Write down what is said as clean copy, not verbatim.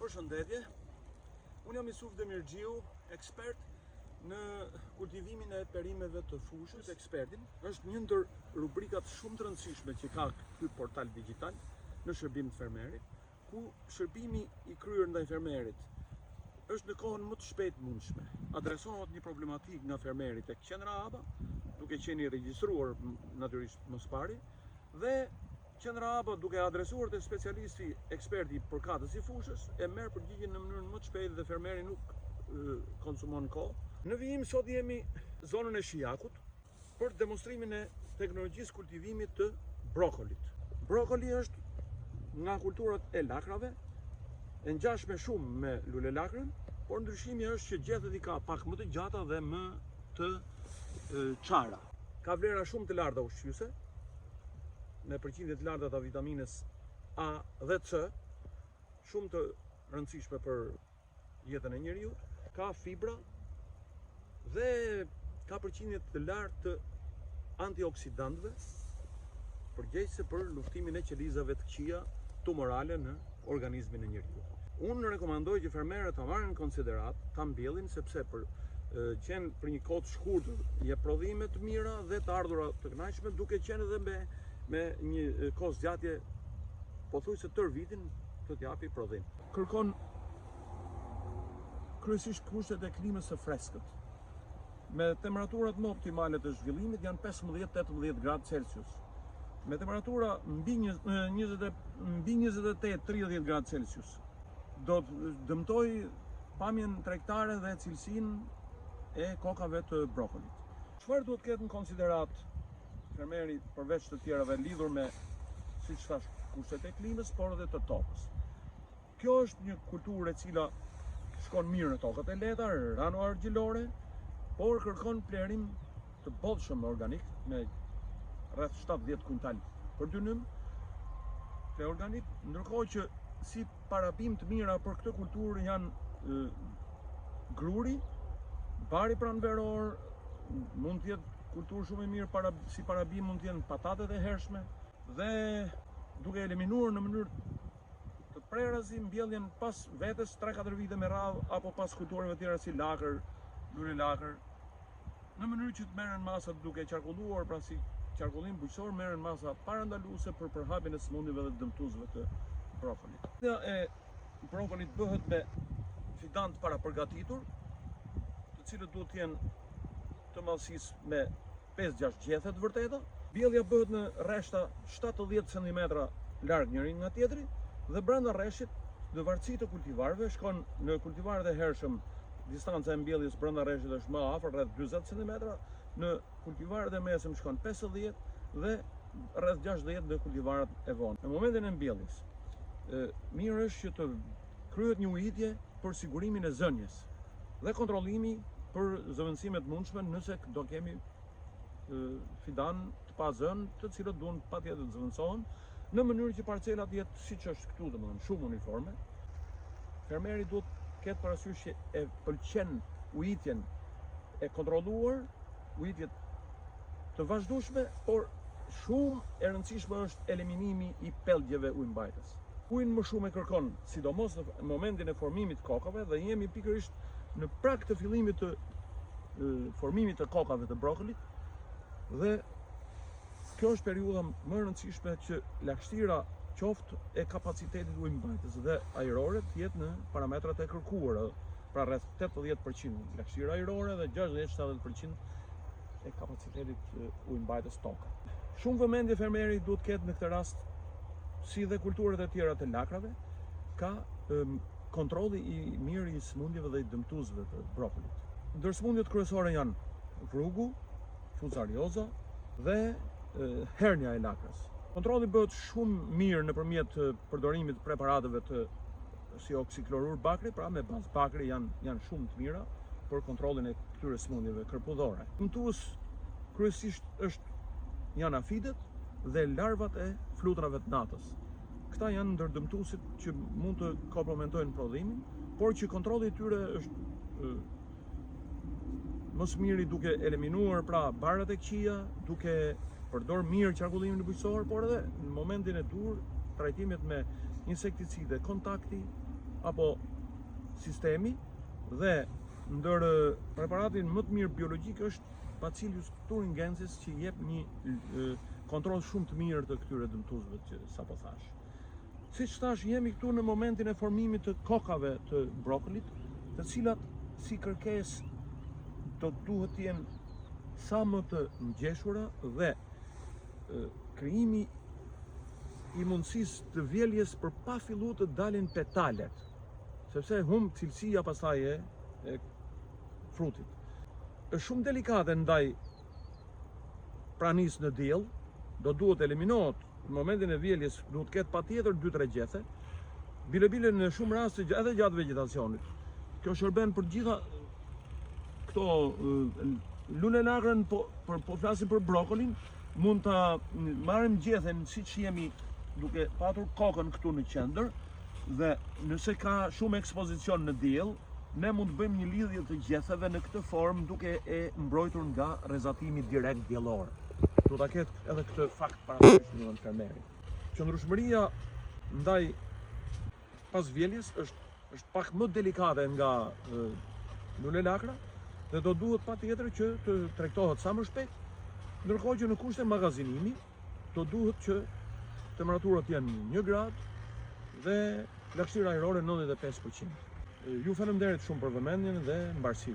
Përshëndetje, unë jam Yusuf Demirxhiu, ekspert në kultivimin e perimeve të fushës. Ekspertin është një ndër rubrikat shumë të rëndësishme që ka ky portal digital në shërbim të fermerit, ku shërbimi i kryer ndaj fermerit është në kohën më të shpejt mundshme. Adresohet një problematik nga fermeri tek qendra ABA, duke qenë i regjistruar natyrisht mos pari, dhe qendra ABA duke adresuar te specialisti eksperti përkatës i fushës e merr përgjigjen në mënyrën më të shpejtë dhe fermeri nuk konsumon kohë. Në vijim sot jemi zonën e Shijakut për demonstrimin e teknologjisë kultivimit të brokolit. Brokoli është nga kulturat e lakrave, e ngjashme shumë me lulelakrën, por ndryshimi është që gjethet i ka pak më të gjata dhe më të çara. Ka vlera shumë të larta ushqyese, me përqindje të larta të vitaminës A dhe C, shumë të rëndësishme për jetën e njeriut, ka fibra dhe ka përqindje të lartë të antioksidantëve, përgjegjëse për luftimin e qelizave të këqija tumorale në organizmin e njeriut. Unë rekomandoj që fermerët ta marrin në konsiderat, ta mbjellin, sepse për qenë për një kohë të shkurtër jep prodhime të mira dhe të ardhura të kënaqshme, duke qenë edhe me një kohë zgjatje pothuajse tër vitin të t'japi prodhim. Kërkon kryesisht kushtet e klimës së freskët. Me temperaturat më optimale të zhvillimit janë 15-18 gradë Celsius. Me temperatura mbi 28-30 gradë Celsius. Do të dëmtoj pamjen tregtare dhe cilësinë e kokave të brokolit. Çfarë duhet ketë në konsiderat fermeri përveç të tjerave lidhur me, siç thash, kushtet e klimës, por edhe të tokës? Kjo është një kulturë e cila shkon mirë në tokat e lehta, rano-argjilore, por kërkon plerim të bollshëm organik me rreth 70 kuntal për dynim ple organik, ndërkohë që si parabim të mira për këtë kulturë janë gruri, bari pranveror, mund të jetë kulturë shumë e mirë si parabim mund të jenë patatet e hershme, dhe duke eliminuar në mënyrë të prerësi mbjelljen pas vetes 3-4 vite me radhë apo pas kulturave tjera si lakër, lulelakër, në mënyrë që të merren masat duke qarkulluar, pra si qarkullim bujqësor, merren masa parandaluese për përhapjen e sëmundjeve dhe dëmtuesve të brokolit. E brokolit bëhet me fidant para përgatitur, të cilët duhet të jenë të madhësisë me 5-6 gjethe të vërteta. Bjellja bëhet në rreshta 70 cm larg njëri nga tjetri, dhe brenda rreshtit, në varësi të kultivarëve, shkon në kultivarët e hershëm distanca e mbjelljes brenda rreshtit është më afër, rreth 40 cm, në kultivarët e mesëm shkon 50 dhe rreth 60 në kultivarët e vonë. Në momentin e mbjelljes, mirë është që të kryhet një ujitje për sigurimin e zënjes dhe kontrollimi për zëvendësimet mundshme nëse do kemi fidan të pazën, të cilët duhen patjetër të zëvendësohen, në mënyrë që parcelat jetë siç është këtu, domethënë shumë uniforme. Fermeri duhet ketë parasysh që e pëlqen ujitjen e kontrolluar, ujitjet të vazhdueshme, por shumë e rëndësishme është eliminimi i pelgjeve ujëmbajtës. Ujin më shumë e kërkon, sidomos në momentin e formimit të kokave, dhe jemi pikërisht në prag të fillimit të formimit të kokave të brokolit, dhe kjo është periudha më e rëndësishme që lagështira qoftë e kapacitetit ujëmbajtës dhe ajrore të jetë në parametrat e kërkuara, pra rreth 80% lagështirë ajrore dhe 60-70% e kapacitetit ujëmbajtës toka. Shumë vëmendje fermeri duhet ketë në këtë rast, si dhe kulturët e tjera të lakrave, ka kontrolli i mirë i sëmundjeve dhe i dëmtuesve të brokolit. Ndërsëmundjet kryesore janë vrugu, fuzarioza dhe hernia e lakrës. Kontrolli bëhet shumë mirë nëpërmjet përdorimit të preparateve si oksiklorur bakri, pra me bazë bakri janë shumë të mira për kontrollin e këtyre sëmundjeve kërpudhore. Dëmtues kryesisht janë afidet dhe larvat e flutrave të natës. Këta janë ndër dëmtuesit që mund të komplementojnë prodhimin, por që kontrolli i tyre është më së miri duke eliminuar pra barrat e këqija, duke përdor mirë qarkullimin bujqësor, por edhe në momentin e dur trajtimet me insekticide kontakti apo sistemi, dhe ndër preparatin më të mirë biologjik është Bacillus thuringiensis, që jep një kontroll shumë të mirë të këtyre dëmtuesve që sapo thash. Siç thash, jemi këtu në momentin e formimit të kokave të brokolit, të cilat si kërkesë do duhet të jenë sa më të ngjeshura dhe krijimi i mundësisë të vjeljes për pa filluar të dalin petalet, sepse humb cilësia pastaj e frutit. Është shumë delikate ndaj pranisë në diell, do duhet eliminohet në momentin e vjeljes, duhet ketë patjetër 2-3 gjethe, bile në shumë raste edhe gjatë vegjetacionit. Kjo shërben për gjitha këto lulelagrën, po flasim për brokolin, mund ta marrim gjethen siç jemi duke patur kokën këtu në qendër, dhe nëse ka shumë ekspozicion në diell, ne mund të bëjmë një lidhje të gjetheve në këtë formë duke e mbrojtur nga rrezatimi direkt diellor. Do ta ketë edhe këtë fakt parasysh në fermeri. Qëndrueshmëria ndaj pas vjeljes është pak më delikate nga lulelakra dhe do duhet patjetër që të tregtohet sa më shpejt, ndërkohë që në kushte magazinimi do duhet që temperaturat janë 1 gradë dhe lagështia ajrore 95%. Ju faleminderit shumë për vëmendjen dhe mbarësi.